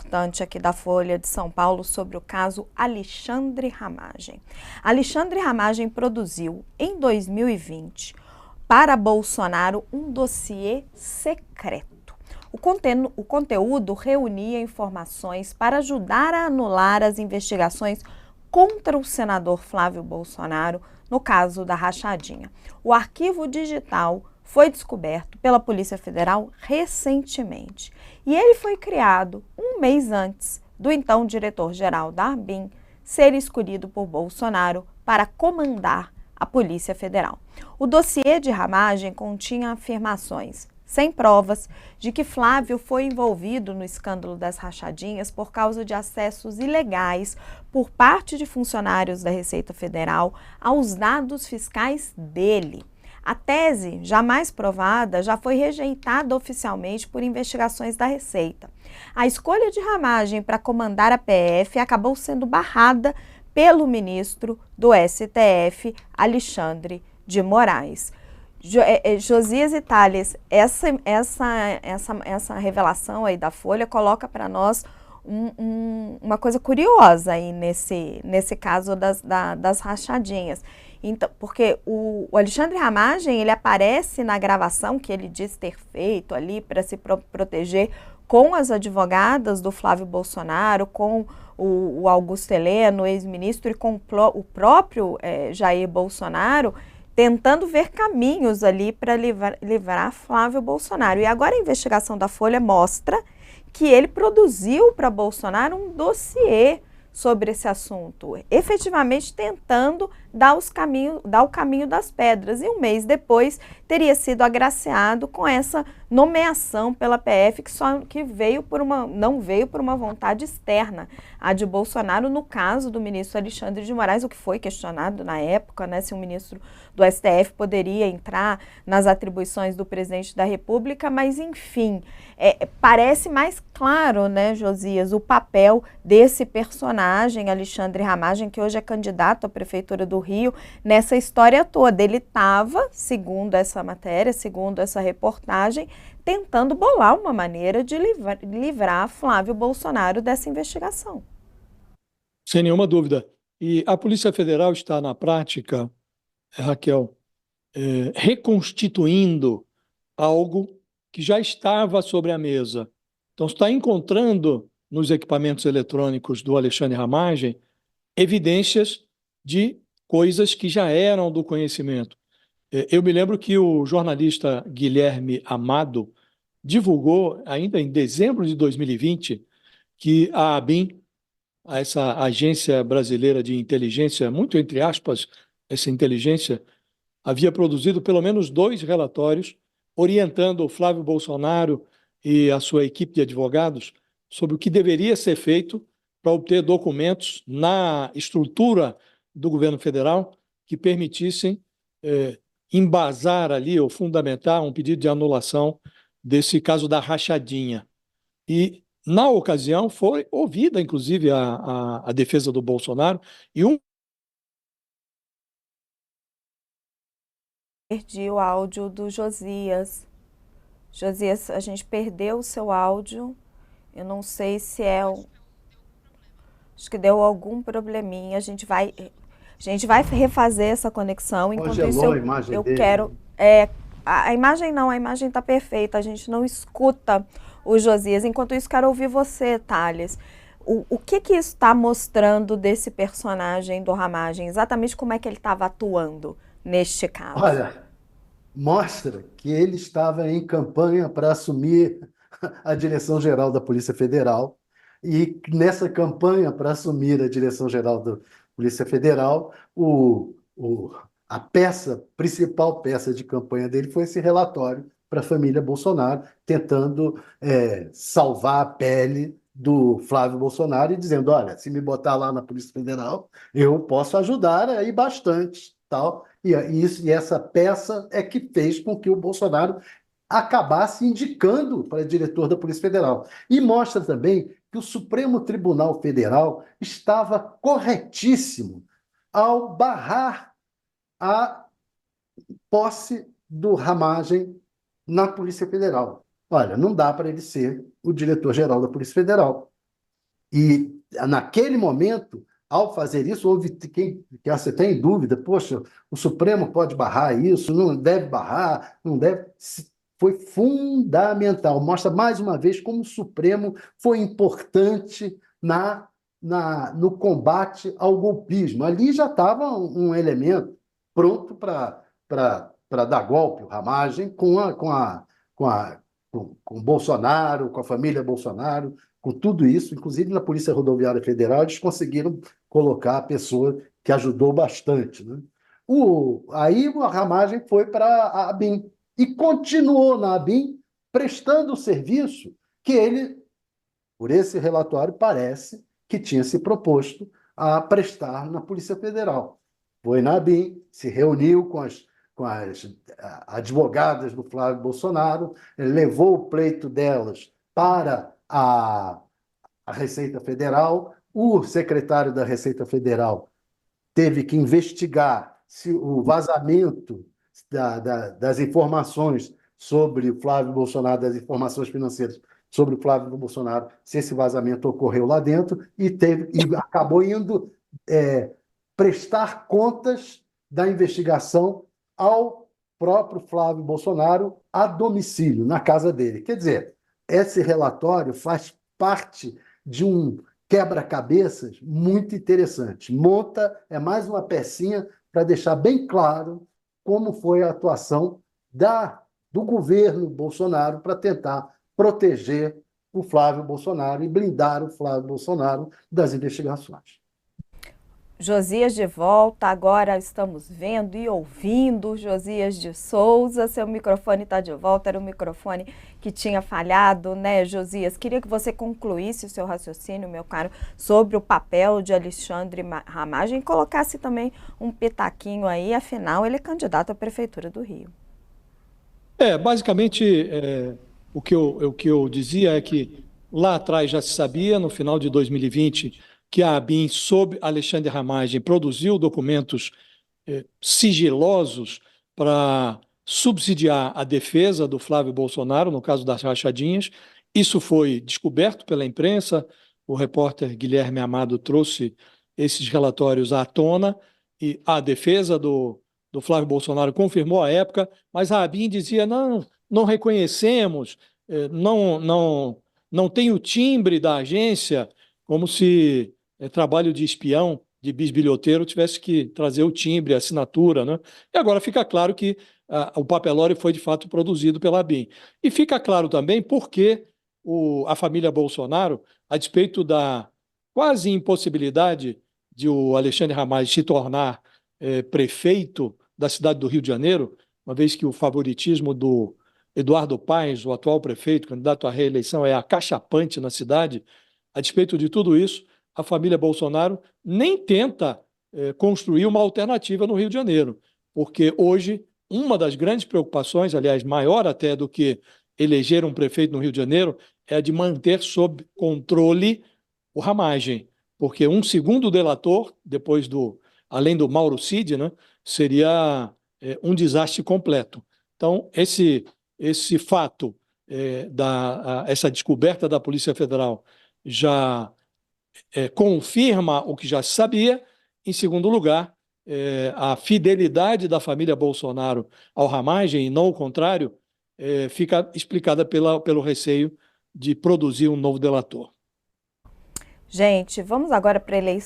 importante aqui da Folha de São Paulo sobre o caso Alexandre Ramagem. Alexandre Ramagem produziu, em 2020, para Bolsonaro um dossiê secreto. O conteúdo reunia informações para ajudar a anular as investigações contra o senador Flávio Bolsonaro no caso da rachadinha. O arquivo digital foi descoberto pela Polícia Federal recentemente e ele foi criado um mês antes do então diretor-geral da ARBIN ser escolhido por Bolsonaro para comandar a Polícia Federal. O dossiê de Ramagem continha afirmações sem provas de que Flávio foi envolvido no escândalo das rachadinhas por causa de acessos ilegais por parte de funcionários da Receita Federal aos dados fiscais dele. A tese, jamais provada, já foi rejeitada oficialmente por investigações da Receita. A escolha de Ramagem para comandar a PF acabou sendo barrada pelo ministro do STF, Alexandre de Moraes. Josias e Thales, essa revelação aí da Folha coloca para nós uma coisa curiosa aí nesse caso das rachadinhas. Então, porque o Alexandre Ramagem, ele aparece na gravação que ele diz ter feito ali para se proteger com as advogadas do Flávio Bolsonaro, com o Augusto Heleno, ex-ministro, e com o próprio Jair Bolsonaro, tentando ver caminhos ali para livrar Flávio Bolsonaro. E agora a investigação da Folha mostra que ele produziu para Bolsonaro um dossiê sobre esse assunto, efetivamente tentando dar o caminho das pedras. E um mês depois teria sido agraciado com essa nomeação pela PF que não veio por uma vontade externa, a de Bolsonaro, no caso do ministro Alexandre de Moraes, o que foi questionado na época, né, se o ministro do STF poderia entrar nas atribuições do presidente da República, mas enfim, parece mais claro, né, Josias, o papel desse personagem, Alexandre Ramagem, que hoje é candidato à Prefeitura do Rio, nessa história toda. Ele estava, segundo essa matéria, segundo essa reportagem, tentando bolar uma maneira de livrar Flávio Bolsonaro dessa investigação. Sem nenhuma dúvida. E a Polícia Federal está, na prática, Raquel, reconstituindo algo que já estava sobre a mesa. Então, está encontrando nos equipamentos eletrônicos do Alexandre Ramagem evidências de coisas que já eram do conhecimento. Eu me lembro que o jornalista Guilherme Amado divulgou, ainda em dezembro de 2020, que a ABIN, essa agência brasileira de inteligência, muito entre aspas, essa inteligência, havia produzido pelo menos 2 relatórios orientando o Flávio Bolsonaro e a sua equipe de advogados sobre o que deveria ser feito para obter documentos na estrutura do governo federal que permitissem embasar ali ou fundamentar um pedido de anulação desse caso da rachadinha. E, na ocasião, foi ouvida, inclusive, a defesa do Bolsonaro e Perdi o áudio do Josias. Josias, a gente perdeu o seu áudio. Eu não sei se acho que deu algum probleminha. A gente vai refazer essa conexão. Enquanto isso, Congelou a imagem dele. quero. A imagem não, a imagem está perfeita. A gente não escuta o Josias. Enquanto isso, quero ouvir você, Thales. O que isso está mostrando desse personagem do Ramagem? Exatamente como é que ele estava atuando neste caso? Olha, mostra que ele estava em campanha para assumir a direção-geral da Polícia Federal. E nessa campanha para assumir a direção-geral da Polícia Federal, a principal peça de campanha dele foi esse relatório para a família Bolsonaro, tentando salvar a pele do Flávio Bolsonaro e dizendo, olha, se me botar lá na Polícia Federal, eu posso ajudar aí bastante, tal. E essa peça é que fez com que o Bolsonaro acabasse indicando para diretor da Polícia Federal. E mostra também que o Supremo Tribunal Federal estava corretíssimo ao barrar a posse do Ramagem na Polícia Federal. Olha, não dá para ele ser o diretor-geral da Polícia Federal. E naquele momento, ao fazer isso, houve quem você tem dúvida, poxa, o Supremo pode barrar isso, não deve barrar, não deve. Foi fundamental. Mostra mais uma vez como o Supremo foi importante no combate ao golpismo. Ali já estava um elemento pronto para dar golpe, o Ramagem, com Bolsonaro, com a família Bolsonaro, com tudo isso, inclusive na Polícia Rodoviária Federal, eles conseguiram colocar a pessoa que ajudou bastante, né? Aí a Ramagem foi para a ABIN e continuou na ABIN prestando o serviço que ele, por esse relatório, parece que tinha se proposto a prestar na Polícia Federal. Foi na ABIN, se reuniu com as advogadas do Flávio Bolsonaro, levou o pleito delas para a Receita Federal. O secretário da Receita Federal teve que investigar se o vazamento das informações sobre o Flávio Bolsonaro, das informações financeiras sobre o Flávio Bolsonaro, se esse vazamento ocorreu lá dentro, e acabou indo prestar contas da investigação ao próprio Flávio Bolsonaro a domicílio, na casa dele. Quer dizer, esse relatório faz parte de um quebra-cabeças muito interessante. É mais uma pecinha para deixar bem claro como foi a atuação do governo Bolsonaro para tentar proteger o Flávio Bolsonaro e blindar o Flávio Bolsonaro das investigações. Josias de volta, agora estamos vendo e ouvindo Josias de Souza, seu microfone está de volta, era o microfone que tinha falhado, né, Josias? Queria que você concluísse o seu raciocínio, meu caro, sobre o papel de Alexandre Ramagem e colocasse também um pitaquinho aí, afinal ele é candidato à Prefeitura do Rio. Basicamente, o que eu dizia é que lá atrás já se sabia, no final de 2020, que a ABIN, sob Alexandre Ramagem, produziu documentos sigilosos para subsidiar a defesa do Flávio Bolsonaro, no caso das rachadinhas. Isso foi descoberto pela imprensa, o repórter Guilherme Amado trouxe esses relatórios à tona, e a defesa do Flávio Bolsonaro confirmou à época, mas a ABIN dizia, não reconhecemos, não tem o timbre da agência, como se trabalho de espião, de bisbilhoteiro, tivesse que trazer o timbre, a assinatura, né? E agora fica claro que o papelório foi de fato produzido pela ABIN. E fica claro também por que a família Bolsonaro, a despeito da quase impossibilidade de o Alexandre Ramagem se tornar prefeito da cidade do Rio de Janeiro, uma vez que o favoritismo do Eduardo Paes, o atual prefeito, candidato à reeleição, é acachapante na cidade. A despeito de tudo isso, a família Bolsonaro nem tenta construir uma alternativa no Rio de Janeiro, porque hoje uma das grandes preocupações, aliás, maior até do que eleger um prefeito no Rio de Janeiro, é a de manter sob controle o Ramagem, porque um segundo delator, além do Mauro Cid, né, seria um desastre completo. Então, esse fato, essa descoberta da Polícia Federal já confirma o que já se sabia. Em segundo lugar, a fidelidade da família Bolsonaro ao Ramagem, e não o contrário, fica explicada pelo receio de produzir um novo delator. Gente, vamos agora para a eleição.